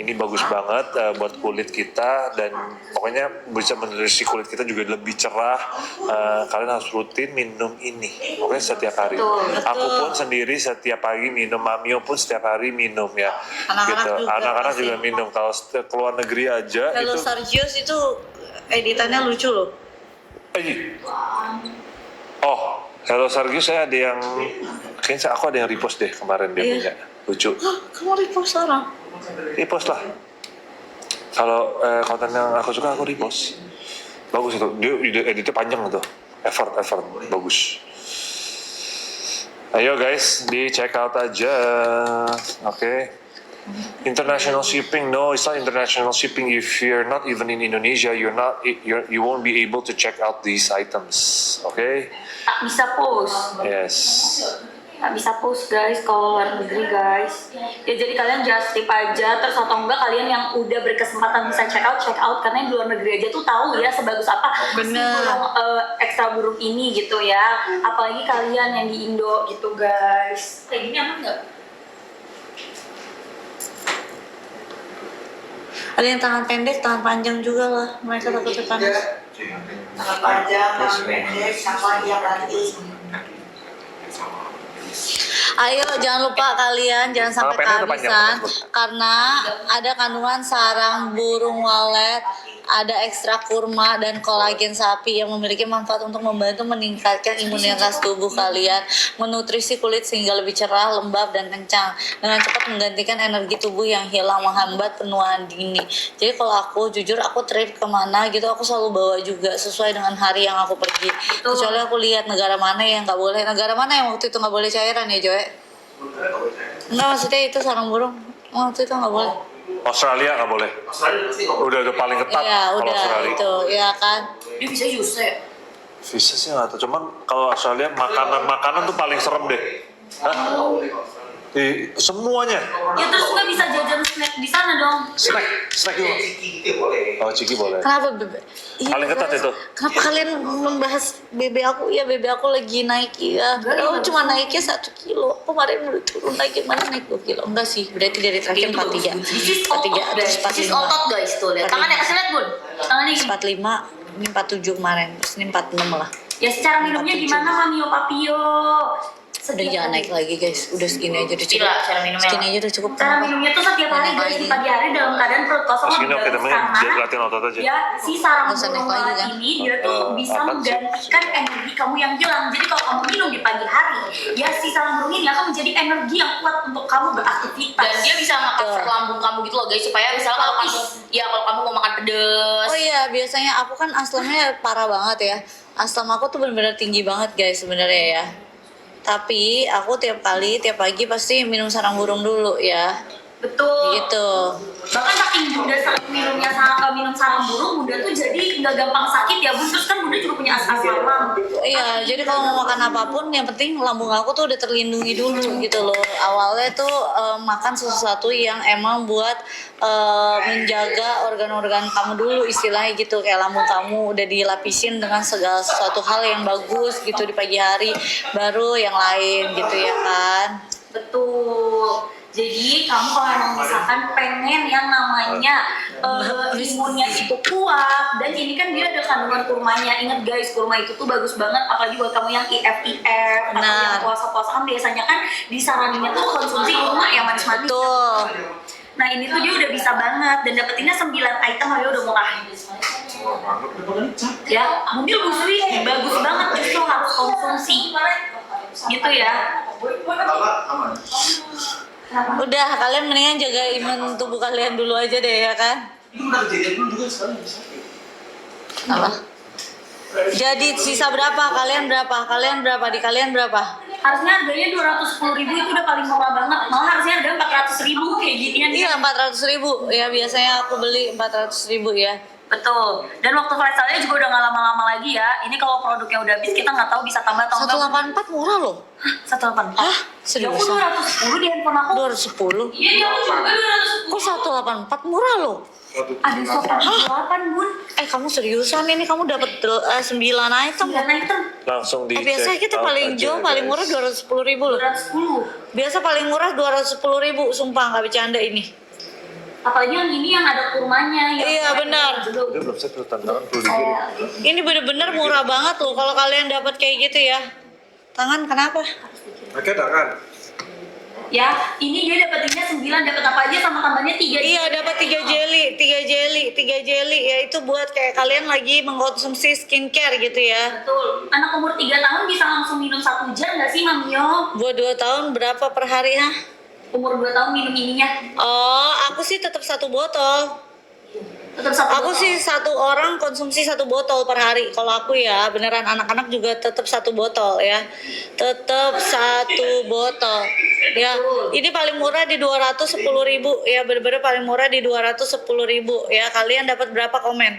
Ini bagus banget buat kulit kita dan pokoknya bisa menutrisi kulit kita juga lebih cerah. Kalian harus rutin minum ini, oke, setiap hari. Aku pun sendiri setiap pagi minum, Mamio pun setiap hari minum ya. Anak-anak juga minum. Kalau keluar negeri aja Hello itu. Sargius itu editannya lucu loh. Oh, Hello Sargius saya ada yang, kayaknya aku ada yang repost deh kemarin dia punya, lucu. Kamu repost orang? Repost lah. Kalau konten yang aku suka aku repost. Bagus itu, dia editnya panjang tuh, effort bagus. Ayo guys, di check out aja, oke. International shipping, no, it's not international shipping. If you're not even in Indonesia, you won't be able to check out these items, okay? Tak bisa post. Yes. Tak bisa post guys kalau luar negeri guys. Ya jadi kalian just tip aja, terus atau enggak kalian yang udah berkesempatan bisa check out karena yang di luar negeri aja tuh tahu ya sebagus apa si burung ekstra burung ini gitu ya. Apalagi kalian yang di Indo gitu guys. Kayak gini aman nggak? Ada yang tangan pendek, tangan panjang juga lah. Mereka takutnya panas. Tangan panjang, tangan pendek, sama yang nanti. Ayo jangan lupa kalian jangan sampai kehabisan karena ada kandungan sarang burung walet, ada ekstra kurma dan kolagen sapi yang memiliki manfaat untuk membantu meningkatkan imunitas tubuh kalian, menutrisi kulit sehingga lebih cerah, lembab dan kencang dengan cepat menggantikan energi tubuh yang hilang, menghambat penuaan dini. Jadi kalau aku jujur aku trip kemana gitu aku selalu bawa juga sesuai dengan hari yang aku pergi. Kecuali aku lihat negara mana yang nggak boleh, negara mana yang waktu itu nggak boleh cairan ya Joy? Enggak, maksudnya itu sarang burung waktu itu nggak boleh. Australia nggak boleh. Udah paling ketat. Iya, kalau udah Australia. itu, ya kan. Dia bisa jus ya? Bisa sih nggak tahu. Cuman kalau Australia makanan tuh paling serem deh. Hah? Semuanya. Ya terus nggak bisa jajan snack di sana dong. Snack dulu. Oh, ciki boleh. Kenapa bebe? Paling ketat guys. itu. Kenapa kalian membahas bebe aku? Ya bebe aku lagi naik ya. Oh, cuma naiknya 1 kilo. Kemarin udah turun lagi, mana naik 2 kilo? Enggak sih, berarti dari terakhir 43. 43 terus 45. Sis otot guys tuh lihat. Tangannya kasih lihat bun. Tangannya 45, ini 47 kemarin, terus ini 46 lah. ya secara minumnya gimana Mamio Papio? Udah jangan naik lagi guys, udah segini aja udah cukup. Gila, cara minumnya. Segini aja udah cukup. Cara minumnya tuh setiap hari guys, di pagi hari dalam keadaan perut kosong Segini oke temennya, latihan otot aja. ya si sarang Nggak usah naik burung lagi, walet kan? ini dia tuh bisa apa sih? menggantikan energi kamu yang hilang. Jadi kalau kamu minum di pagi hari, ya si sarang burung ini akan menjadi energi yang kuat untuk kamu beraktivitas. Dan dia bisa nge-cover lambung kamu gitu loh guys, supaya misalnya kalau kamu kalau kamu mau makan pedes. Oh iya, biasanya aku kan aslamnya parah banget ya. Aslam aku tuh benar-benar tinggi banget guys sebenarnya ya. Tapi aku tiap pagi pasti minum sarang burung dulu ya. Betul. Gitu. Bahkan saking Bunda minum sarang burung, Bunda tuh jadi nggak gampang sakit ya Bun. Terus kan Bunda juga punya asam lambung. Iya, jadi kalau mau makan apapun yang penting lambung aku tuh udah terlindungi dulu gitu loh. Awalnya tuh makan sesuatu yang emang buat menjaga organ-organ kamu dulu istilahnya gitu. Kayak lambung kamu udah dilapisin dengan segala sesuatu hal yang bagus gitu di pagi hari, baru yang lain gitu ya kan. Betul. Jadi kamu kalau emang misalkan pengen yang namanya imunnya itu kuat, dan ini kan dia ada kandungan kurmanya. Ingat guys, kurma itu tuh bagus banget apalagi buat kamu yang IF atau yang puasa-puasa kan biasanya kan disaraninnya tuh konsumsi kurma yang manis-manis. Betul. Nah ini tuh dia udah bisa banget dan dapetinnya 9 item aja udah murah. Ya, mobil busui bagus banget, justru harus konsumsi. Gitu ya. Udah, kalian mendingan jaga imun tubuh kalian dulu aja deh ya kan. Apa? Jadi sisa berapa? Kalian berapa? Di kalian berapa? Harusnya harganya 210.000 itu udah paling murah banget. Malah harusnya ada 400.000 kayak ginian. Iya 400.000 ya, biasanya aku beli 400.000 ya. Betul. Dan waktu flash sale-nya juga udah nggak lama-lama lagi ya. Ini kalau produknya udah habis kita nggak tahu bisa tambah atau enggak. 184 murah loh. 184. Hah? Ya aku Seriusan? 210 di handphone aku. 210? Iya, aku juga 210. Kok 184 murah loh? Ada 188 Bun. Kamu seriusan ini kamu dapat 9 item? 9 item. Langsung di Biasanya kita paling jauh paling murah 210.000 loh. 210. Biasa paling murah 210.000, sumpah nggak bercanda ini. Apalagi yang ini yang ada kurmanya. Iya, benar. Dia belum set tantangan perlu dikirim. Ini bener-bener murah banget loh kalau kalian dapat kayak gitu ya. Tangan kenapa? Pakai tangan. Ya, ini dia dapetinnya 9, dapat apa aja sama tambahnya 3. Iya, dapat 3 jelly. Ya itu buat kayak kalian lagi mengkonsumsi skincare gitu ya. Betul. Anak umur 3 tahun bisa langsung minum 1 jam nggak sih, Mamio? Buat 2 tahun berapa per hari ya? Umur 2 tahun minum ininya. Oh, aku sih tetap 1 botol. Tetap 1 Aku sih 1 orang konsumsi 1 botol per hari. Kalau aku ya, beneran anak-anak juga tetap 1 botol ya. Tetap 1 botol. Ya, ini paling murah di 210.000 ya, bener-bener paling murah di 210.000 ya. Kalian dapat berapa komen?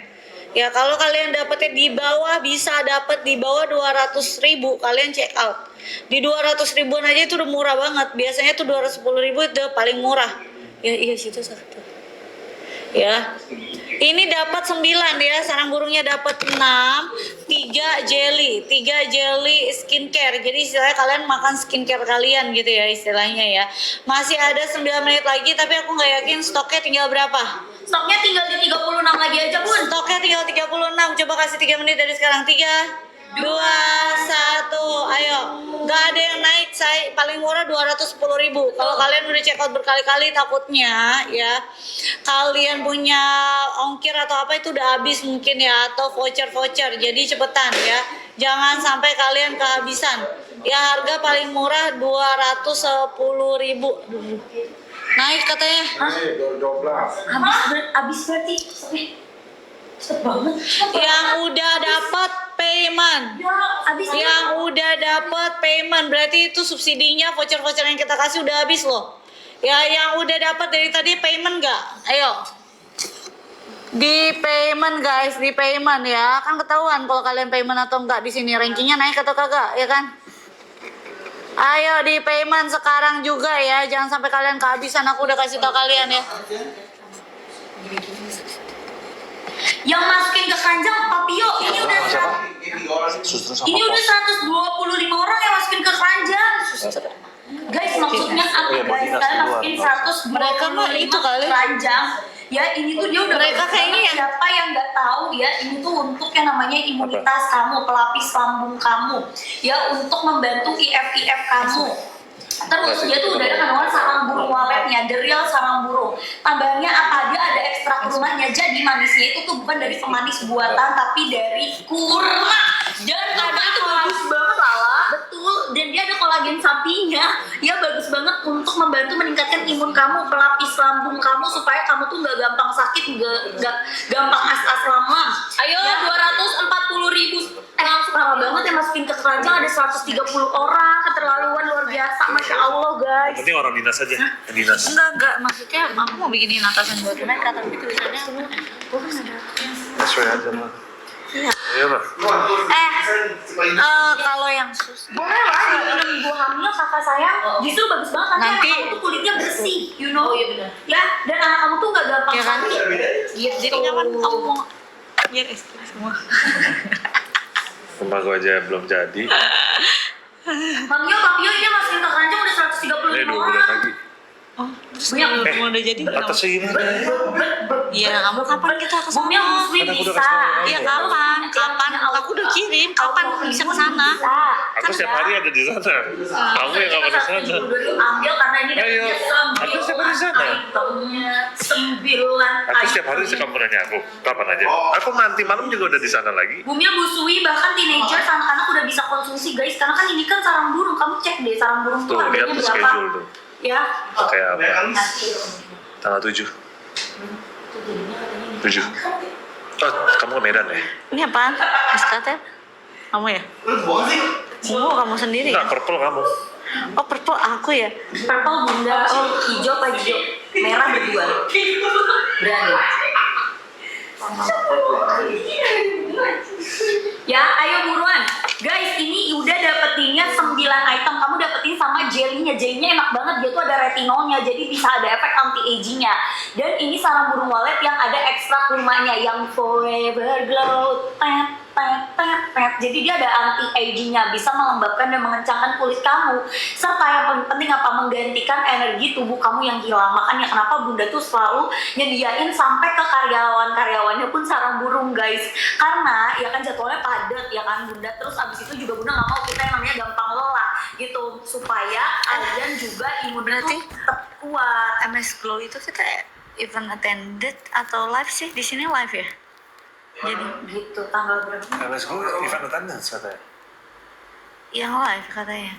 Ya, kalau kalian dapatnya di bawah, bisa dapat di bawah 200.000, kalian check out. Di 200 ribuan aja itu udah murah banget. Biasanya tuh 210.000 itu paling murah. Ya, iya situ 1. Ya. Ini dapat 9 ya, sarang burungnya dapat 6, 3 jelly skincare. Jadi istilahnya kalian makan skincare kalian gitu ya istilahnya ya. Masih ada 9 menit lagi tapi aku nggak yakin stoknya tinggal berapa. Stoknya tinggal di 36 lagi aja, Bun. Stoknya tinggal 36. Coba kasih 3 menit dari sekarang. 3 2 1, ayo. Gak ada yang naik, say. Paling murah 210.000. Kalau kalian udah check out berkali-kali, takutnya ya kalian punya ongkir atau apa itu udah habis mungkin ya, atau voucher. Jadi cepetan ya, jangan sampai kalian kehabisan. Ya harga paling murah 210.000. Naik katanya. Habis berarti. Cepet banget. Yang udah dapat payment. Ya, habis. Yang udah dapat payment berarti itu subsidinya, voucher yang kita kasih udah habis loh. Ya, yang udah dapat dari tadi payment nggak? Ayo. Di payment guys, di payment ya. Kan ketahuan kalau kalian payment atau enggak di sini, rankingnya naik atau kagak, ya kan? Ayo di payment sekarang juga ya. Jangan sampai kalian kehabisan, aku udah kasih tau kalian ya. Yang masukin ke keranjang Papio ini udah ini udah 125 orang yang masukin ke keranjang. Guys, maksudnya apa guys? Kalian masukin 125 Mereka mah itu kali. keranjang. Ya ini tuh dia udah Mereka kayaknya yang siapa yang nggak tahu ya, ini tuh untuk yang namanya imunitas kamu, pelapis lambung kamu, ya untuk membantu IF kamu. Terus dia tuh udah ada kandungan sarang burung waletnya, the real sarang burung. Tambahannya apa? Dia ada ekstrak kurmanya. Jadi manisnya itu tuh bukan dari pemanis buatan, tapi dari kurma. Dan kadang itu bagus banget Lala. Betul. Dan dia ada kolagen sapinya. Ya bagus banget untuk membantu meningkatkan imun kamu, pelapis lambung kamu supaya kamu tuh nggak gampang sakit, nggak gampang asam lambung. Ayo, Ya. 240.000 Langsung lama banget ya masukin ke keranjang, ada 130 orang, keterlaluan luar biasa, Masya Allah guys. Penting orang dinas aja. Dinas. enggak, maksudnya aku mau bikinin atasan buat mereka tapi tulisannya Sesuai aja mah. iya. Iya lah. Kalau yang sus Boleh lah, minum ibu hamil kakak sayang, justru bagus banget nanti Nanti- anak kamu tuh kulitnya bersih, you know. Oh iya benar. Ya, dan anak kamu tuh nggak gampang ya kan? sakit. Gitu. Jadi kapan kamu mau biar istri semua? Rumah gua aja belum jadi. Mamio, Papio ini masukin ke keranjang udah 135 Ini 2 bulan orang. lagi. Oh, terus mau udah jadi? Atasnya gimana? Iya, kamu kapan kita ke Bumi yang sana? muslim Kan aku udah bisa. kasih tahu. Iya, kapan? Aku udah kirim. Kapan bisa ke sana? Aku setiap hari ada di sana. Kamu yang nggak ada di sana. Ambil karena ini Ayo, aku setiap hari di sana. itemnya 9 Aku setiap hari sih kamu nanya aku kapan aja. Aku nanti malam juga udah di sana lagi. Bumi busui bahkan teenager anak-anak udah bisa konsumsi guys, karena kan ini kan sarang burung. Kamu cek deh sarang burung tuh Tuh lihat harganya tuh berapa schedule tuh. ya. Kayak apa? Tanggal 7. 7. Oh, kamu ke Medan ya? Ini apaan? SKT? Kamu ya? Oh, kamu sendiri ya? Enggak, purple kamu. Oh, purple aku ya? Purple bunda, oh hijau apa hijau? Merah berdua. Berani. Ya, ayo buruan. Guys, ini udah dapetinnya 9 item. Kamu dapetin sama jelly-nya. Jelly-nya enak banget. banget, dia tuh ada retinolnya, jadi bisa ada efek anti agingnya. Dan ini sarang burung walet yang ada ekstra kurmanya yang forever glow, jadi dia ada anti agingnya, bisa melembabkan dan mengencangkan kulit kamu, serta yang paling penting apa, menggantikan energi tubuh kamu yang hilang. Makanya kenapa Bunda tuh selalu nyediain sampai ke karyawannya pun sarang burung guys, karena ya kan jadwalnya padat ya kan Bunda, terus abis itu juga Bunda nggak mau kita yang namanya gampang lelah gitu, supaya kalian juga imunnya tuh tetap kuat. MS Glow itu kita event attended atau live sih? Di sini live ya? Jadi gitu, tanggal berapa? MS Glow event attendance katanya. Yang live katanya.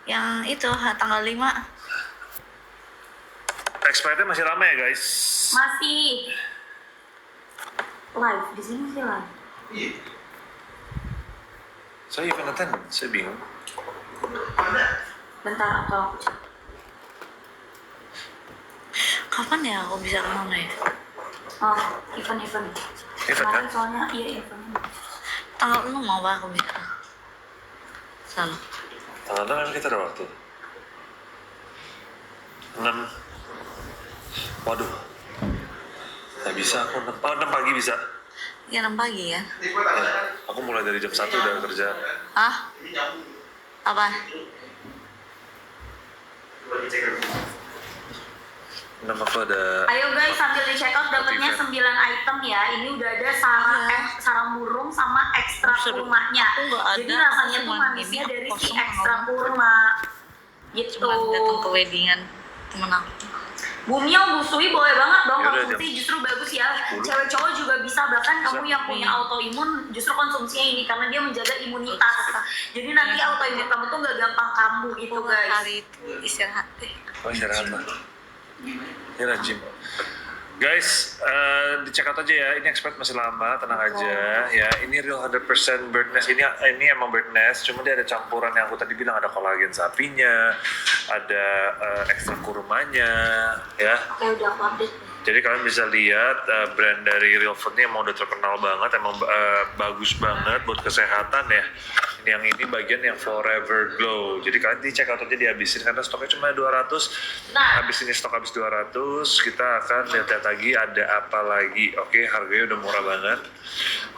Yang itu tanggal 5. Expirednya masih lama ya guys. Masih live, di sini masih live. Saya event attendance, saya bingung. Bentar aku cek. Kapan ya aku bisa ke sana ya? Oh, event. Event, Kemarin kan? soalnya iya event. Tanggal 6 mau aku bisa sana. Tanggal 6 memang kita ada waktu. 6. Waduh. Nggak bisa aku 6. Oh, 6 pagi bisa. Ya 6 pagi ya? Aku mulai dari jam 1 udah kerja. Hah? Apa? 6 aku ada. Ayo guys, sambil di check out dapatnya 9 item ya. Ini udah ada sarang sarang burung sama ekstra kurmanya. Aku nggak ada, Jadi rasanya tuh cuman manisnya ini dari si kosong ekstra sama kurma. Gitu. Cuma datang ke weddingan temen aku. Bumio, Busui boleh banget dong Yaudah, konsumsi, justru bagus ya. 10. Cewek cowok juga bisa, bahkan kamu yang punya Iya. autoimun justru konsumsinya ini karena dia menjaga imunitas. Jadi nanti autoimun kamu tuh nggak gampang kambuh gitu guys. Hari itu istirahat deh. Oh, istirahat lah. Ini rajin. Guys, dicek out aja ya. Ini expert masih lama, tenang aja. Ya, ini real 100% bird nest. Ini emang bird nest. Cuma dia ada campuran yang aku tadi bilang, ada kolagen sapinya, ada ekstra kurmanya, ya. Oke, udah aku update. Jadi kalian bisa lihat brand dari Real Food ini emang udah terkenal banget, emang bagus banget buat kesehatan ya. Ini yang ini bagian yang Forever Glow. Jadi kalian dicek out aja, dihabisin karena stoknya cuma 200. Habis ini stok habis 200, kita akan lihat lagi ada apa lagi. Oke, harganya udah murah banget.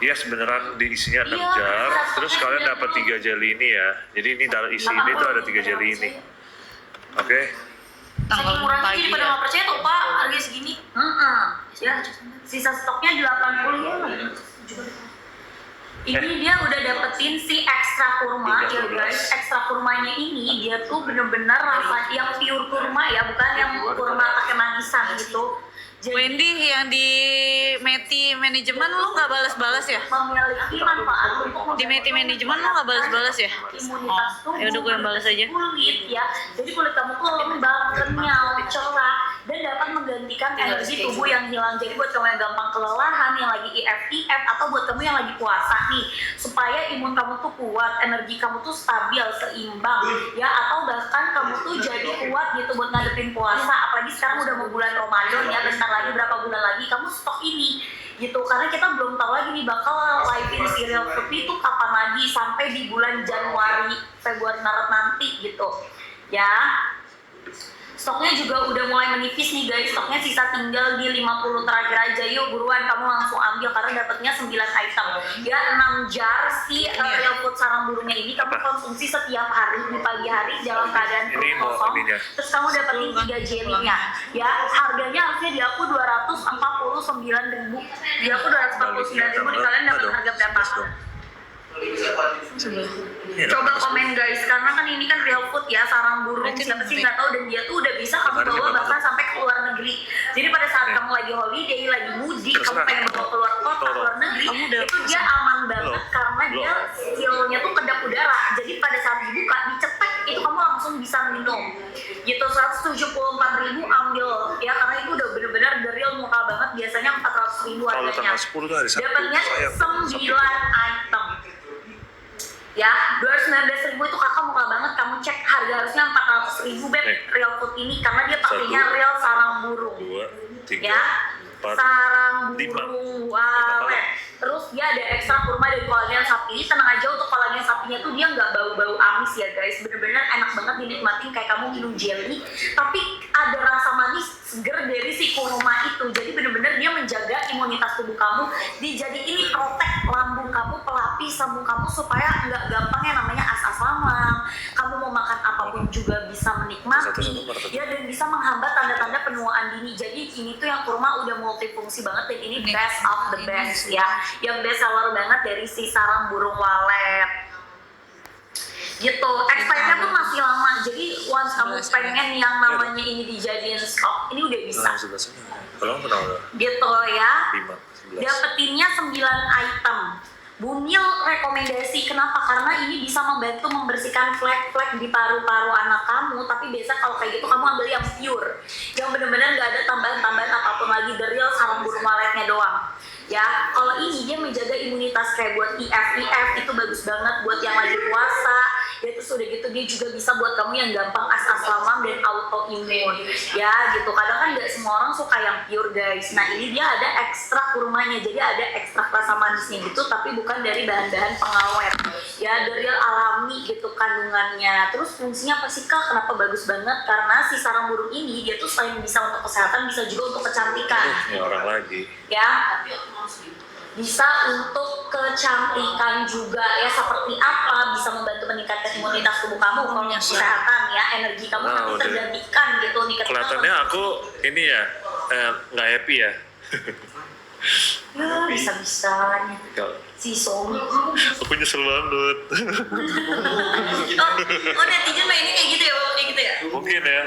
Ya sebenarnya di isinya 6 Iya, jar. bisa Terus stoknya kalian juga dapat dulu. 3 jeli ini ya. Jadi ini dalam isi ini tuh ada 3 jeli ini. Oke. Saking murahnya jadi pada nggak percaya tuh Pak, harga segini. Ya, sisa stoknya 80 ya. Ini dia udah dapetin si ekstra kurma ya guys. Ekstra kurmanya ini dia tuh bener-bener rasa yang pure kurma ya, bukan yang kurma pakai manisan gitu. Jadi Wendy yang di Meti manajemen lu nggak balas-balas ya? memiliki manfaat untuk Di Meti manajemen lu nggak balas-balas ya? imunitas tubuh, ya udah gue yang balas aja. kulit ya. Jadi kulit kamu tuh lembab, kenyal, cerah, dan dapat menggantikan energi tubuh yang hilang. Jadi buat kamu yang gampang kelelahan, yang lagi IF, atau buat kamu yang lagi puasa nih, supaya imun kamu tuh kuat, energi kamu tuh stabil, seimbang ya, atau bahkan kamu tuh jadi kuat gitu buat ngadepin puasa. Apalagi sekarang udah mau bulan Ramadan ya, bentar lagi berapa bulan lagi kamu stok ini gitu, karena kita belum tahu lagi nih bakal live-in si Real Food itu kapan lagi, sampai di bulan Januari, Februari, Maret nanti gitu ya. Stoknya juga udah mulai menipis nih guys, stoknya sisa tinggal di 50 terakhir aja. Yuk buruan kamu langsung ambil karena dapatnya 9 item ya. 6 jar si Real Food sarang burungnya ini kamu konsumsi setiap hari di pagi hari dalam keadaan perut Ini mau kosong. ininya. Terus kamu dapetin 3 jelinya ya. Harganya harusnya di aku 249.000, di aku 249.000, di kalian dapat harga berapa? Coba komen guys, karena kan ini kan Real Food ya, sarang burung, siapa sih nggak tahu, dan dia tuh udah bisa kamu bawa bahkan sampai ke luar negeri. Jadi pada saat kamu lagi holiday, lagi mudik, kamu pengen bawa keluar kota, keluar negeri, itu dia aman banget karena dia sealnya tuh kedap udara. Jadi pada saat dibuka, dicetek, itu kamu langsung bisa minum. Gitu, 174.000 ambil ya, karena itu udah bener-bener the real murah banget. Biasanya 400.000 Kalau harganya. tanggal 10 tuh hari Sabtu. Dapatnya Sayang. 9 item. Ya, 219.000 itu kakak murah banget. Kamu cek harga harusnya 400.000 beb Real Food ini karena dia pakainya 1, real sarang burung. 2, 3, Ya, 4, sarang 5. burung walet. Terus dia ada ekstra kurma dan kolagen sapi. Tenang aja, untuk kolagen sapinya tuh dia nggak bau-bau amis ya guys, bener-bener enak banget dinikmatin kayak kamu minum jelly, tapi ada rasa manis seger dari si kurma itu. Jadi bener-bener dia menjaga imunitas tubuh kamu, jadi ini protek lambung kamu, pelapis lambung kamu supaya nggak gampang yang namanya asam lambung. Kamu mau makan apapun juga bisa menikmati ya, dan bisa menghambat tanda-tanda penuaan dini. Jadi ini tuh yang kurma udah multifungsi banget, dan ini best of the best ya, yang best seller banget dari si sarang burung walet gitu. Expirednya tuh masih lama, jadi once kamu pengen yang namanya ini dijadiin stok, ini udah bisa Kalau nggak tahu gitu ya. 5, 11. Dapetinnya 9 item. Bumil rekomendasi, kenapa? Karena ini bisa membantu membersihkan flek-flek di paru-paru anak kamu. Tapi biasa kalau kayak gitu kamu ambil yang pure, yang bener-bener gak ada tambahan-tambahan apapun lagi, the real sarang burung waletnya doang ya. Kalau ini dia menjaga imunitas kayak buat IF itu bagus banget buat yang lagi puasa ya. Terus udah gitu dia juga bisa buat kamu yang gampang asam lambung dan autoimun ya gitu. Kadang kan gak semua orang suka yang pure guys. Nah ini dia ada ekstra kurmanya, jadi ada ekstra rasa manisnya gitu, tapi bukan dari bahan-bahan pengawet ya, dari real alami gitu kandungannya. Terus fungsinya apa sih Kak? Kenapa bagus banget? Karena si sarang burung ini dia tuh selain bisa untuk kesehatan, bisa juga untuk kecantikan Ini orang lagi. ya, bisa untuk kecantikan juga ya. Seperti apa? Bisa membantu meningkatkan imunitas tubuh kamu, hormon kesehatan ya, energi kamu nanti udah. tergantikan gitu nih ketika Kelihatannya aku ini ya nggak happy ya. ya bisa-bisanya si Song. Aku nyesel banget. Oh netizen mainnya kayak gitu ya, kayak gitu ya? Mungkin ya.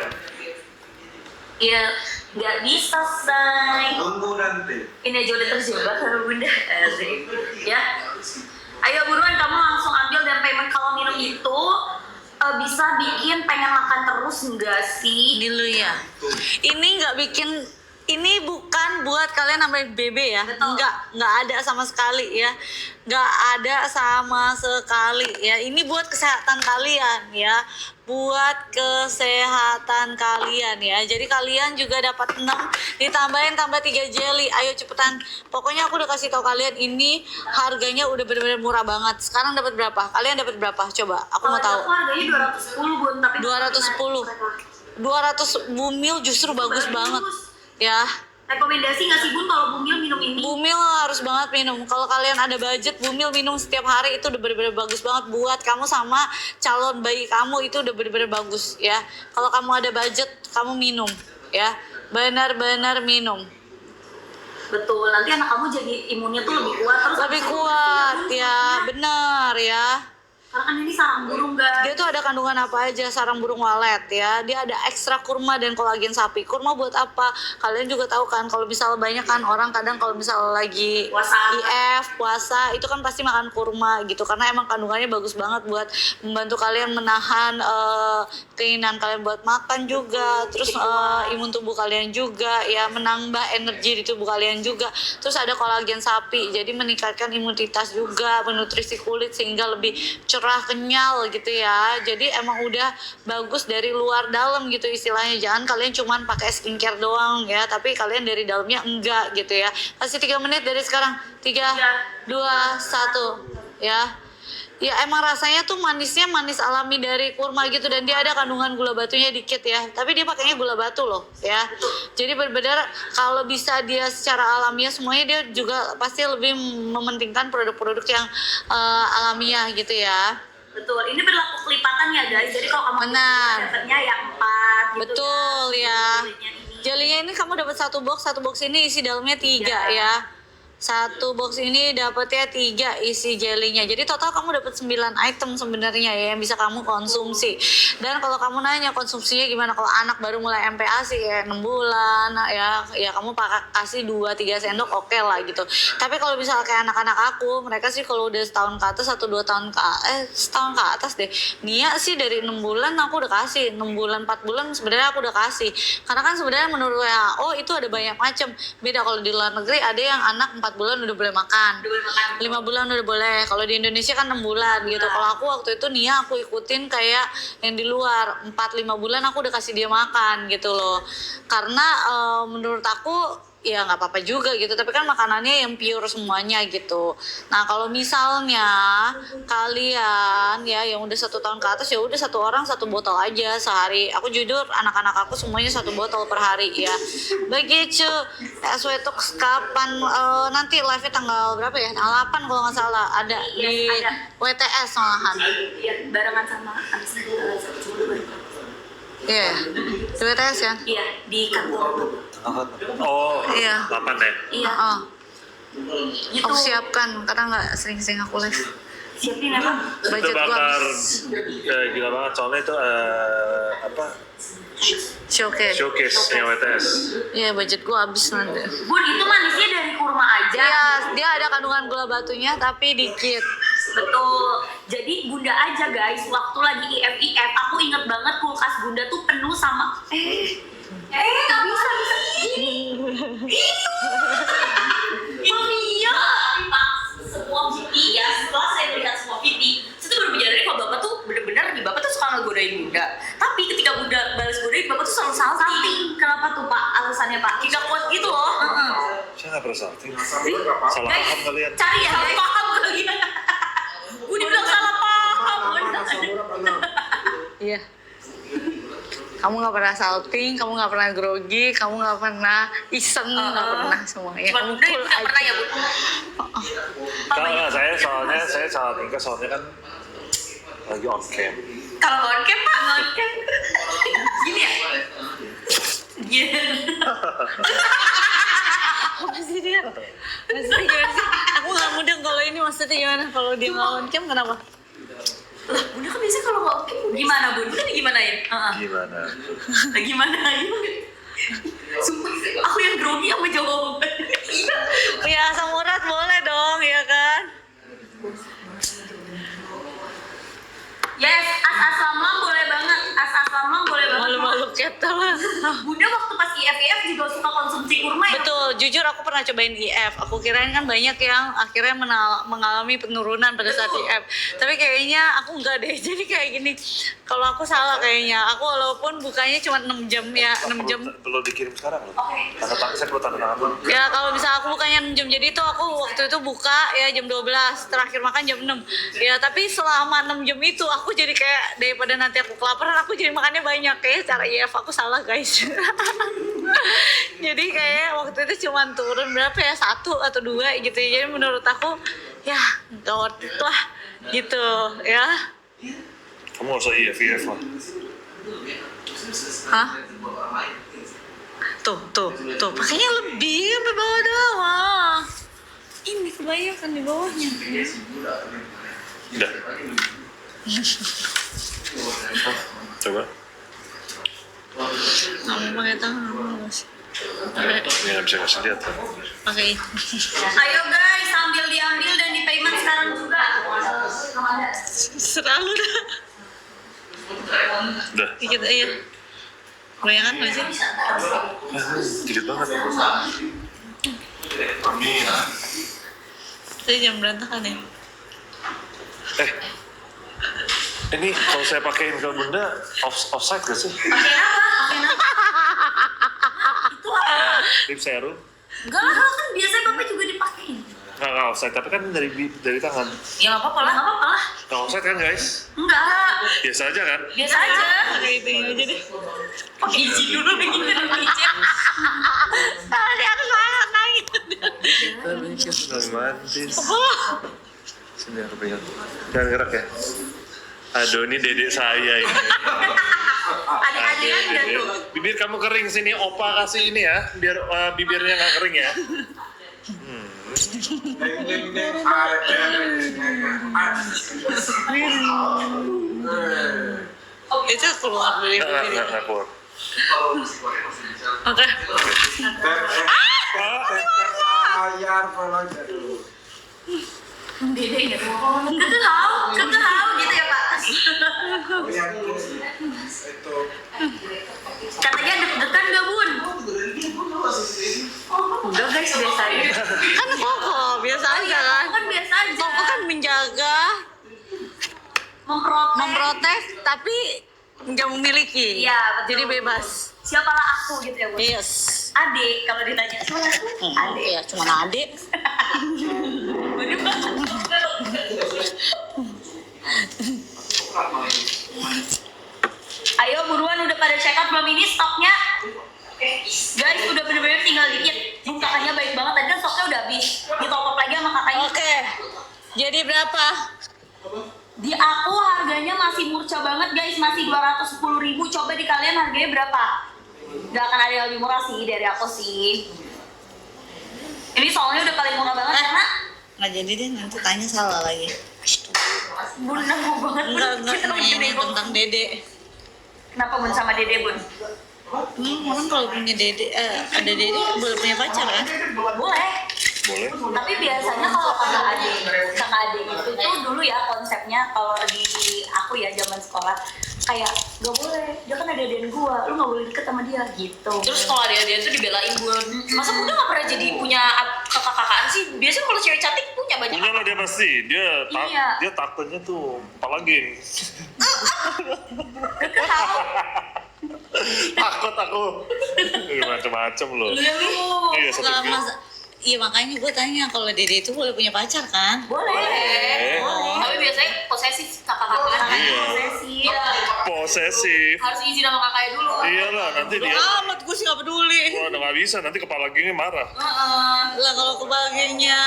Iya, nggak bisa say. Tunggu nanti. Ini aja udah terjebak sama bunda asik ya. Ayo buruan kamu langsung ambil dan payment. Kalau minum itu bisa bikin pengen makan terus enggak sih? Dulu ya. Ini nggak bikin, ini bukan buat kalian nambahin BB ya. Betul. Nggak ada sama sekali ya. Nggak ada sama sekali ya. Ini buat kesehatan kalian ya. Buat kesehatan kalian ya. Jadi kalian juga dapat 6, ditambahin tambah 3 jelly. Ayo cepetan. Pokoknya aku udah kasih tau kalian ini harganya udah bener-bener murah banget. Sekarang dapat berapa? Kalian dapat berapa? Coba, aku mau tahu. Aku harganya 210 bun, tapi 210. 200 Bumil justru bagus banget ya. Rekomendasi nggak sih bun kalau Bumil minum ini? Bumil harus banget minum. Kalau kalian ada budget, Bumil minum setiap hari itu udah bener-bener bagus banget buat kamu sama calon bayi kamu, itu udah bener-bener bagus ya. Kalau kamu ada budget, kamu minum ya. Benar-benar minum. Betul, nanti anak kamu jadi imunnya tuh lebih kuat. Terus Lebih kuat ya, benar ya. karena kan ini sarang burung guys. Dia tuh ada kandungan apa aja, sarang burung walet ya. Dia ada ekstra kurma dan kolagen sapi. Kurma buat apa? Kalian juga tahu kan, kalau misalnya banyak kan orang kadang kalau misalnya lagi Puasa. IF, puasa, itu kan pasti makan kurma gitu. Karena emang kandungannya bagus banget buat membantu kalian menahan keinginan kalian buat makan juga. Terus imun tubuh kalian juga ya, menambah energi di tubuh kalian juga. Terus ada kolagen sapi, jadi meningkatkan imunitas juga, menutrisi kulit sehingga lebih cerah, kenyal gitu ya. Jadi emang udah bagus dari luar dalam gitu istilahnya. Jangan kalian cuman pakai skincare doang ya, tapi kalian dari dalamnya enggak gitu ya. Kasih 3 menit dari sekarang. 3, 2, 1 ya. Ya emang rasanya tuh manisnya manis alami dari kurma gitu, dan dia ada kandungan gula batunya dikit ya. Tapi dia pakainya gula batu loh ya. Jadi benar-benar kalau bisa dia secara alamiah semuanya, dia juga pasti lebih mementingkan produk-produk yang alamiah gitu ya. Betul, ini berlaku kelipatan ya guys. Jadi kalau kamu Benar. dapatnya yang 4 gitu. Betul ya. Kulitnya ini. Jelinya ini kamu dapat 1 box, 1 box ini isi dalamnya 3 ya. 1 box ini dapatnya 3 isi jelinya. Jadi total kamu dapat 9 item sebenarnya ya yang bisa kamu konsumsi. Dan kalau kamu nanya konsumsinya gimana, kalau anak baru mulai MPA sih ya 6 bulan ya kamu kasih 2-3 sendok oke lah gitu. Tapi kalau misalnya kayak anak-anak aku, mereka sih kalau udah setahun ke atas atau 2 tahun setahun ke atas deh. Nia sih dari 6 bulan aku udah kasih, 6 bulan 4 bulan sebenarnya aku udah kasih. Karena kan sebenarnya menurut WHO itu ada banyak macam. Beda kalau di luar negeri ada yang anak 4 bulan udah boleh makan, 5 bulan udah boleh. Kalau di Indonesia kan 6 bulan gitu. Kalau aku waktu itu Nia aku ikutin kayak yang di luar 4-5 bulan aku udah kasih dia makan gitu loh. Karena menurut aku ya nggak apa-apa juga gitu, tapi kan makanannya yang pure semuanya gitu. Nah kalau misalnya kalian ya yang udah 1 tahun ke atas, ya udah 1 orang 1 botol aja sehari. Aku jujur anak-anak aku semuanya 1 botol per hari ya. Begitu. SW Talks kapan nanti live-nya tanggal berapa ya? Tanggal 8 kalau nggak salah ada di ada. WTS malahan. Iya, barengan sama Anis baru. Iya, di WTS kan? Iya, di kantor. Oh, Iya. 8 ya? Iya. Oh, Gitu. aku siapkan karena nggak sering-sering aku live. Siapin apa? Itu Budget gua bakar habis. gila banget soalnya itu apa Showcase. showcase-nya WTS. Iya, budget gua habis nanti. Bun, itu manisnya dari kurma aja. Iya, dia ada kandungan gula batunya tapi dikit. Betul. Jadi Bunda aja guys, waktu lagi IF aku inget banget kulkas Bunda tuh penuh sama nggak bisa. Mafia semua VP ya, setelah saya melihat semua VP, saya tuh baru menyadari kalau bapak tuh bener-bener nih, bapak tuh suka ngegodain Bunda. Tapi ketika Bunda balas godain, bapak tuh selalu salty. Salting. Kenapa tuh Pak? Alasannya Pak? Tidak kuat gitu loh. Saya nggak pernah salting. Salah Guys, paham kalian. cari ya Salah guys. paham kalian. Gue dibilang salah paham. Iya. Kamu nggak pernah salting, kamu nggak pernah grogi, kamu nggak pernah iseng, nggak pernah semuanya. Cuma Kamu Bunda cool itu nggak pernah ya Bu. Nggak, saya salah tingkah soalnya kan lagi on cam. Kalau on cam Pak, on cam. Gini ya. Gini. Apa sih dia? Maksudnya gimana sih? Aku nggak mudeng kalau ini maksudnya gimana? Kalau dia nggak on cam kenapa? Lah, Bunda kan biasanya kalau nggak on cam gimana Bun? Bunda digimanain? Gimana? Lah gimanain? Sumpah, aku yang grogi sama jawaban. Ya asam urat boleh dong, ya kan? Yes, as lamlang boleh banget. As lamlang boleh banget. Malu-malu ketel lah. Bunda waktu pas IF juga suka konsumsi kurma ya. Betul, jujur aku pernah cobain IF. Aku kirain kan banyak yang akhirnya mengalami penurunan pada saat IF. Tapi kayaknya aku enggak deh. Jadi kayak gini, kalau aku salah kayaknya. Aku walaupun bukanya cuma 6 jam ya, 6 jam. Perlu dikirim sekarang loh. Tanda tangan saya perlu tanda tangan dulu. Ya kalau misalnya aku bukanya 6 jam, jadi itu aku waktu itu buka ya jam 12, terakhir makan jam 6. Ya tapi selama 6 jam itu aku jadi kayak daripada nanti aku kelaparan, aku jadi makannya banyak. Kayak cara IF aku salah guys. Jadi kayak waktu itu cuma turun berapa ya, 1 atau 2 gitu. Jadi menurut aku ya gak worth it lah gitu ya. Kamu harus IF lah. Hah? Tuh, pakainya lebih sampai bawah doang. Ini kebanyakan di bawahnya. Udah. Coba. Kamu pakai tangan mas. Ini nggak bisa kasih lihat kan. Pakai. Ayo guys, sambil diambil dan di payment sekarang juga. Selalu dah. Udah. Dikit aja. Kebanyakan nggak sih? Dikit banget. Tadi jam berantakan ya. Ini kalau saya pakein ke Bunda offside gak sih? Pakai apa? Itu apa? Lip serum? Enggak lah, kan biasanya Bapak juga dipakein. Nggak offside, tapi kan dari tangan. Ya nggak apa-apa lah. Nggak apa-apa lah. Nggak offside kan guys? Enggak. Biasa aja kan? Biasa aja. Pakai itu aja deh. Pakai izin dulu begitu dong izin. Tadi aku salah nangis. Romantis. Sini aku pegang. Jangan gerak ya. Aduh, ini dedek saya ini. Adik-adikan udah tuh. Bibir kamu kering, sini opa kasih ini ya, biar bibirnya nggak kering ya. Itu keluar dari bibir. Nggak keluar. Oke. Dede ya. Ketau gitu ya Pak. Katanya deg-degan gak Bun? Udah guys, biasa aja. Kan Koko biasa aja kan. Kan biasa aja. Koko kan menjaga, memprotek, tapi nggak memiliki. Iya, betul. Jadi bebas. Siapalah aku gitu ya Bun? Yes. Ade kalau ditanya sama Ade. Ya cuma adik. Bener banget. Ayo buruan, udah pada check out belum ini stoknya? Guys, udah bener-bener tinggal dikit. Kakaknya baik banget, tadi kan stoknya udah habis. Di top up lagi sama kakaknya. Oke. Jadi berapa? Di aku harganya masih murca banget guys, masih 210.000. Coba di kalian harganya berapa? Gak akan ada yang lebih murah sih dari aku sih. Ini soalnya udah paling murah banget karena Nggak jadi deh, nanti tanya salah lagi. Bun nanggu banget. Enggak Kita lagi ini nego. tentang dede. Kenapa Bun sama Dede Bun? Kan kalau punya dede, ada dede boleh punya pacar kan? Boleh. Boleh. Tapi biasanya kalau kakak adik itu tuh dulu ya konsepnya kalau di aku ya zaman sekolah kayak gak boleh, dia kan ada adik gua, lu gak boleh deket sama dia gitu. Terus kalau dia tuh dibelain Bun. Masa Bunda gak pernah jadi punya kakak-kakaan sih? Biasanya kalau cewek cantik punya banyak. Punya lah dia pasti. Iya. Dia takutnya tuh apalagi. Tahu? Takut aku. Macam-macam loh. Iya, satu Lah, kali. iya makanya gue tanya kalau dede itu boleh punya pacar kan? Boleh. Tapi biasanya posesif kakak-kakak. Iya. Iya. Posesif. Harus izin sama kakaknya dulu. Iyalah, nanti dia. Amat gue sih gak peduli. Wah, udah nggak bisa, nanti kepala gengnya marah. Lah kalau kebahagiaannya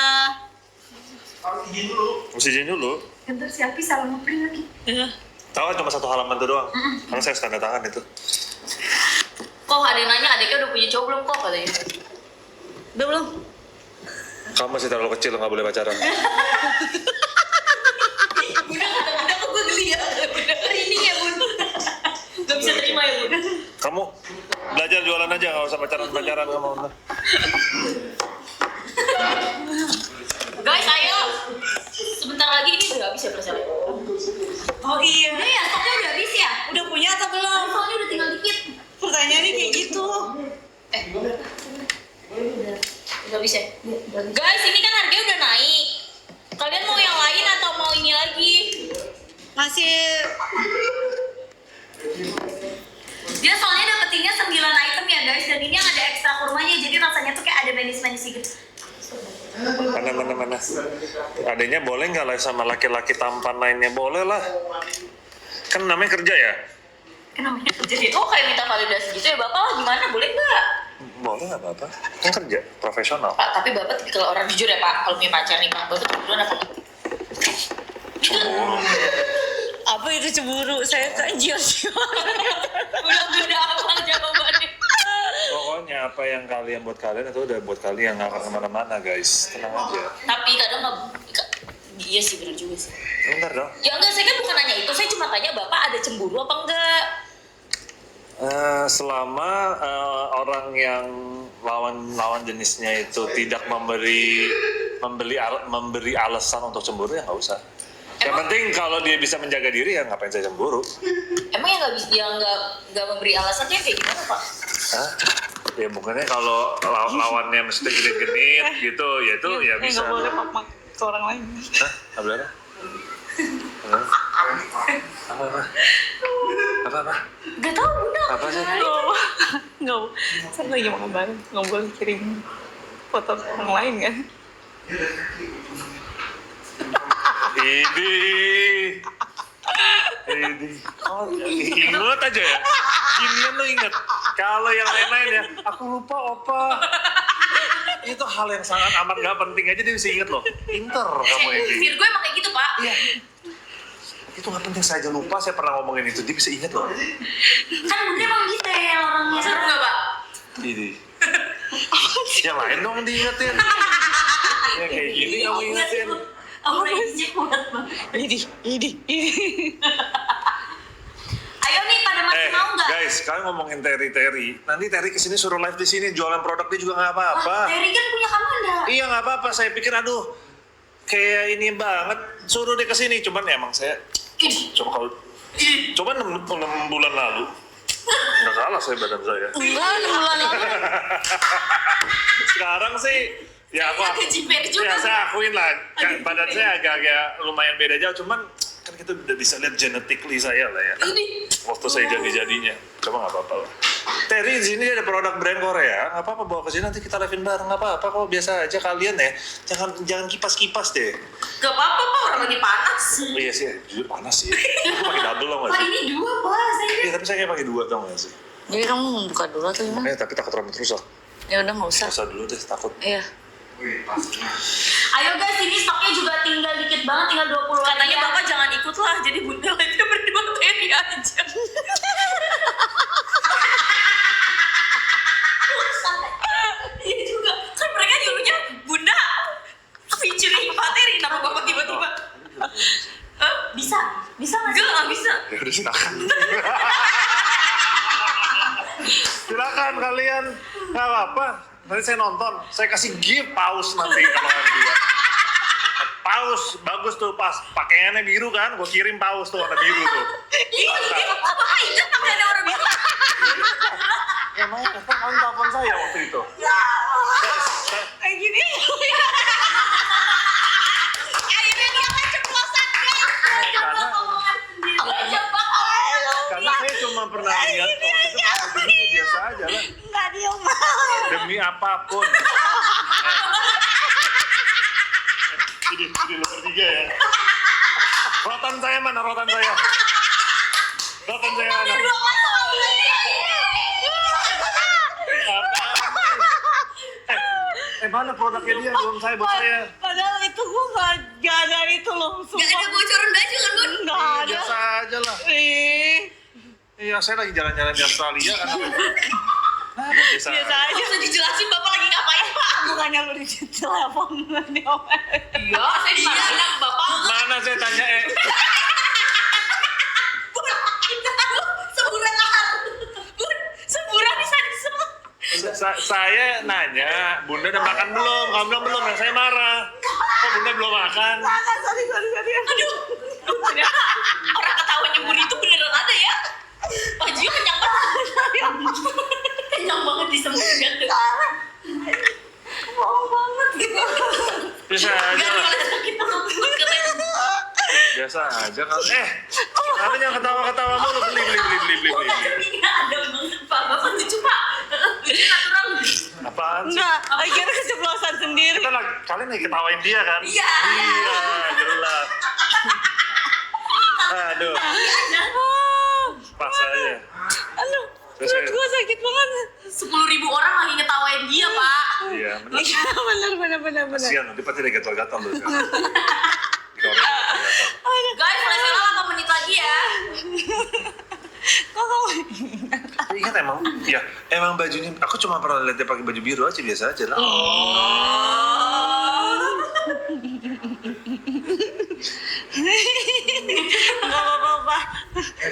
Mesti izin dulu. Bentar si Alpi salah ngeprint lagi. Tahu cuma satu halaman tuh doang. Karena saya tanda tangan itu. Kok ada yang nanya adiknya udah punya cowok belum kok katanya. udah belum? Kamu masih terlalu kecil, nggak boleh pacaran. Bunda kata kok gue geli ya. Ini ya Bun. Gak bisa terima ya Bun. Kamu belajar jualan aja, nggak usah pacaran-pacaran sama Bunda. Guys ayo. Sebentar lagi ini udah habis ya perasaan. Oh iya. Udah ya, stoknya udah habis ya? Udah punya atau belum? Soalnya udah tinggal dikit. Pertanyaannya kayak gitu. Udah bisa. Guys ini kan harganya udah naik. Kalian mau yang lain atau mau ini lagi? Masih Dia soalnya dapetinnya 9 item ya guys, dan ini yang ada ekstra kurmanya, jadi rasanya tuh kayak ada manis-manis gitu. Mana. Adanya boleh nggak lah sama laki-laki tampan lainnya? Boleh lah. Kan namanya kerja ya? Kenapa kerja Jadi kok kayak minta validasi gitu ya Bapak lah gimana boleh nggak? Boleh nggak apa-apa. Kan kerja, profesional. Pak tapi Bapak kalau orang jujur ya Pak kalau punya pacar nih Pak Bapak cemburuan apa nggak? Cemburu. apa itu cemburu? Saya kan jiwa-jiwa. Udah apa jawabannya? Pokoknya apa yang kalian buat kalian itu udah buat kalian, nggak akan kemana-mana guys. Tenang aja. Tapi kadang nggak. Iya sih bener juga sih. Bentar dong. Ya enggak saya kan bukan nanya itu saya cuma tanya Bapak ada cemburu apa enggak? Selama orang yang lawan jenisnya itu tidak memberi alasan untuk cemburu ya nggak usah. Yang penting kalau dia bisa menjaga diri ya ngapain saya cemburu? Emang yang nggak bisa yang nggak memberi alasannya kayak gimana Pak? Hah? Ya bukannya kalau lawannya mesti genit-genit gitu, ya itu ya bisa. Nggak boleh pak ke orang lain. Hah? Apa berapa? Apa? Gak tau Bunda. Apa sih? Nggak, saya lagi makan bareng, nggak boleh kirim foto orang lain kan? Ini. Oh, ingat aja ya. Ginian lo inget. Kalau yang lain-lain ya, aku lupa opa. Itu hal yang sangat amat gak penting aja dia bisa inget loh. Pinter kamu ini. Virgo emang kayak gitu Pak. Iya. Itu gak penting, saya aja lupa saya pernah ngomongin itu. Dia bisa inget loh. Kan Bunda emang detail orangnya. Seru nggak Pak? Ini. Yang lain dong diingetin. Ya kayak gini kamu ingetin. Aku range kuat banget. Ini. Ayo nih pada masih mau nggak? Guys, kalian ngomongin Terry. Nanti Terry kesini suruh live di sini jualan produk dia juga nggak apa-apa. Terry kan punya kamu enggak? Iya nggak apa-apa. Saya pikir aduh kayak ini banget suruh dia kesini. Cuman ya emang saya coba 6 bulan lalu nggak salah saya badan saya. Enggak, 6 bulan lalu. Sekarang sih ya aku Kejiper juga. ya saya akuin lah badan saya agak lumayan beda jauh. Cuman kan kita udah bisa lihat genetically saya lah ya. Waktu saya jadi-jadinya. Coba nggak apa-apa lah. Terry di sini ada produk brand Korea, nggak apa-apa bawa ke sini nanti kita live-in bareng, nggak apa-apa kok, biasa aja kalian ya, jangan kipas-kipas deh. Gak apa-apa Pak, orang lagi panas. Oh, iya sih, jujur panas sih. Aku pakai double loh nggak Pak sih? ini 2 Pak, saya Iya tapi saya kayak pakai 2 tau nggak sih? Jadi kamu buka dulu atau gimana? Tapi takut rambut rusak. Ya udah nggak usah. Nggak usah dulu deh, takut. Iya. Ayo guys, ini stoknya juga tinggal dikit banget, tinggal 20 katanya lagi ya. Bapak jangan ikut lah, jadi Bunda live-nya berdua Terry aja. Iya juga, kan mereka nyuruhnya Bunda featuring Pak Terry, kenapa Bapak tiba-tiba? Hah? Bisa nggak sih? Enggak bisa. Ya udah silakan. Silakan kalian, nggak apa-apa. Nanti saya nonton, saya kasih gift paus nanti kalau dia. Paus bagus tuh pas pakaiannya biru kan, gue kirim paus tuh warna biru tuh. Iya, Bapak ingat pakai ada orang biru. Ya mau kan kamu telepon saya waktu itu. Kayak gini. Akhirnya dia kan ceplosan guys. Karena saya cuma pernah lihat waktu itu kalau begini biasa aja lah. Enggak dia mau. Demi apapun. Ini lo bertiga ya. Rotan saya mana? Rotan saya mana? Mana produknya dia? Belum saya buat saya. Padahal itu gue nggak ada itu loh. Gak ada bocoran baju kan Bun? Nggak ada. Biasa aja lah. Ih, Iya, saya lagi jalan-jalan di Australia kan. Biasa biasa aja. aja. Bisa dijelasin Bapak lagi ngapain Pak? Bukannya lu di telepon Iya, saya dimarahin Bapak. Mana saya tanya Bun, semburan lahar. Bun, semburan di sana semua. saya nanya, Bunda udah makan belum? Kamu bilang belum, ya saya marah. Kok Bunda belum makan? Sorry. Aduh, orang ketawa nyembur itu beneran ada ya? Pak Gio kenyang banget. Kenyang banget disembunyikan tuh. Bohong banget gitu. Biasa aja Gak lah. ada kita ngebut katanya. Biasa aja kan. Kamu jangan ketawa-ketawa mulu. Beli. Ini ada banget Pak, Bapak lucu Pak. Lucu natural. Apaan sih? Enggak, akhirnya keceplosan sendiri. Kalian lagi ketawain dia kan? Iya. Iya, jelas. Aduh, pas aja. Aduh, Terus perut gue sakit banget. 10.000 orang lagi ngetawain dia Pak. Iya, benar. Iya, benar. Kasihan, nanti pasti dia gatal-gatal loh sekarang. Dikorek, Guys, flashnya 8 menit lagi ya. Kok kamu? Tapi ingat emang bajunya, aku cuma pernah lihat dia pakai baju biru aja, biasa aja lah. Enggak apa-apa.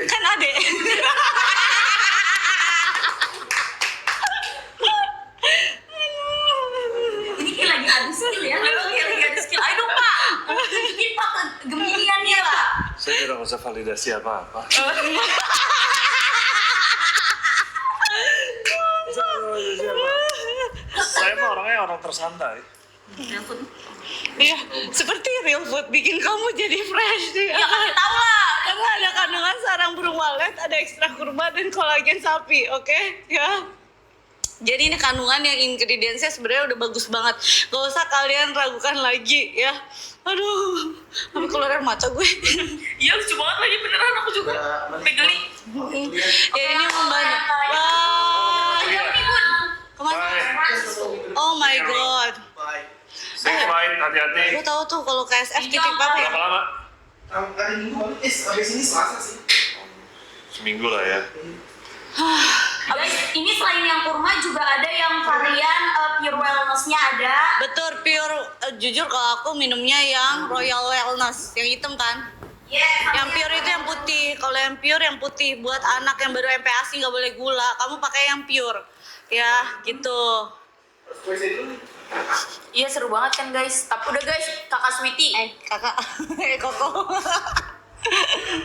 Kan adek. Ini kayak lagi ada skill ya. Kayak lagi ada skill. Ayo dong Pak. Tunjukin Pak kegembiriannya Pak. Saya tidak usah validasi apa-apa. Saya mah orangnya orang tersantai. Iya, seperti real food bikin kamu jadi fresh. Ya kasih tau lah. Karena ada kandungan sarang burung walet, ada ekstra kurma dan kolagen sapi, oke? Ya. Jadi ini kandungan yang ingredientsnya sebenarnya udah bagus banget. Gak usah kalian ragukan lagi ya. Aduh, sampai keluar air mata gue. Iya lucu banget lagi beneran aku juga. Megeli. Ya ini membantu. Wah, Iya. kemana? Bye. Oh my god. Safe flight, hati-hati. Gue tahu tuh kalau KSF titik apa ya? Berapa lama? Hari Minggu, habis ini Selasa sih. Seminggu lah ya. Guys, ini selain yang kurma juga ada yang varian pure wellness-nya ada. Betul, pure. Jujur kalau aku minumnya yang Royal Wellness, yang hitam kan? Yang pure itu yang putih. Kalau yang pure yang putih buat anak yang baru MPASI nggak boleh gula. Kamu pakai yang pure, ya gitu. Iya seru banget kan guys. Tapi udah guys, kakak Sweety. Kakak, Koko.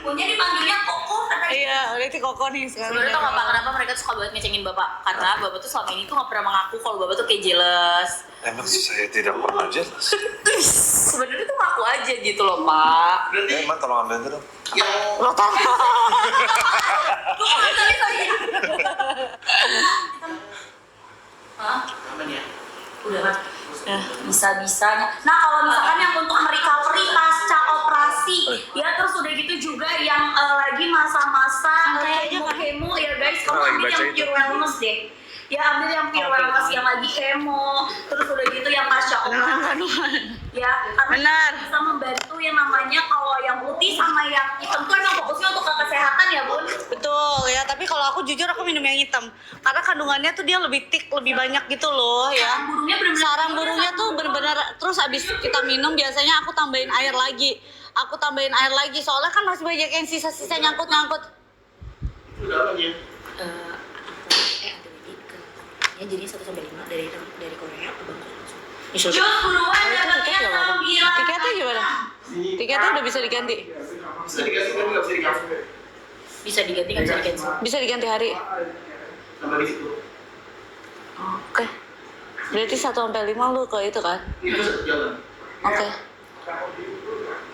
Punya dipanggilnya Koko katanya. Iya, itu Koko nih sekarang. Sebenarnya tau gak Pak, kenapa mereka suka banget ngecengin Bapak? Karena Bapak tuh selama ini tuh gak pernah mengaku kalau Bapak tuh kayak jealous. Emang saya tidak pernah jelas. Sebenarnya tuh ngaku aja gitu loh Pak. Emang tolong ambil itu dong. Lo tau. Lu kok tadi Hah? Udah kan? Bisa-bisanya. Nah kalau misalkan yang untuk recovery pasca operasi, ya terus udah gitu juga yang lagi masa-masa kemo ya guys, kamu ambil yang pure wellness deh. Ya ambil yang pure wellness yang lagi kemo, terus udah gitu yang pasca operasi. Ya, karena bisa membantu yang namanya kalau yang putih sama yang hitam tuh emang fokusnya untuk kesehatan ya bun. Betul ya, tapi kalau aku jujur aku minum yang hitam karena kandungannya tuh dia lebih thick, lebih banyak gitu loh ya. Burungnya bener-bener Sarang burungnya tuh bener-bener, terus abis kita minum biasanya aku tambahin air lagi. Soalnya kan masih banyak yang sisa-sisa nyangkut-nyangkut. Ya jadi 1 sampai 5 dari Korea ke Bangkok langsung. Jus buruan dapetnya 9. Tiketnya gimana? Tiketnya udah bisa diganti? Bisa diganti tapi nggak bisa diganti. Bisa diganti nggak bisa dicancel? Bisa diganti hari? Sama di situ. Oke. Berarti 1 sampai 5 lu ke itu kan? Itu jalan. Oke.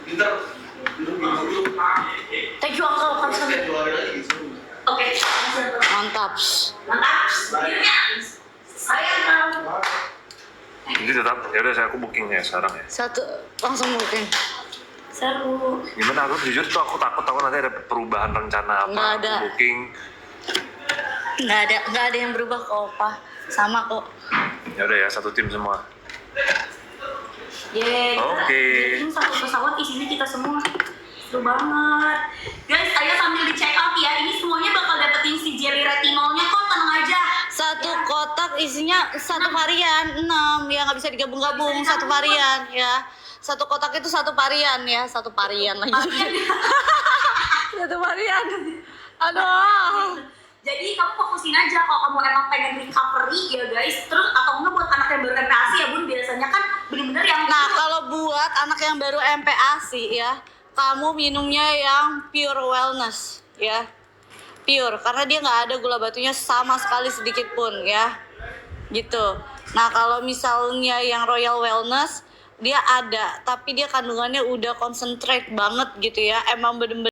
Pintar. Thank you uncle, Kita keluarin lagi gitu. Oke. Mantap. Mantap. Sayang kamu. Jadi tetap, yaudah aku booking ya sekarang ya. Satu langsung booking. Seru. Gimana, aku jujur tuh aku takut nanti ada perubahan rencana apa. Nggak ada. Aku booking. Nggak ada yang berubah kok, Pak. Sama kok. Yaudah ya, satu tim semua. Yeay. Oke. Ini satu pesawat isinya kita semua. Seru banget. Guys, ayo sambil di check out ya. Ini semuanya bakal dapetin si jelly retinolnya kok, tenang aja. Satu kotak isinya satu varian 6 ya, nggak bisa digabung-gabung, satu varian ya. Satu kotak itu satu varian ya, satu varian lagi. Satu varian. Aduh. Jadi kamu fokusin aja kalau kamu emang pengen recovery ya guys. Terus atau enggak buat anak yang baru MPASI ya bun, biasanya kan bener-bener yang Nah, kalau buat anak yang baru MPASI ya, kamu minumnya yang pure wellness ya. Pure, karena dia nggak ada gula batunya sama sekali sedikit pun ya. Gitu. Nah, kalau misalnya yang Royal Wellness, dia ada, tapi dia kandungannya udah concentrate banget gitu ya. Emang bener-bener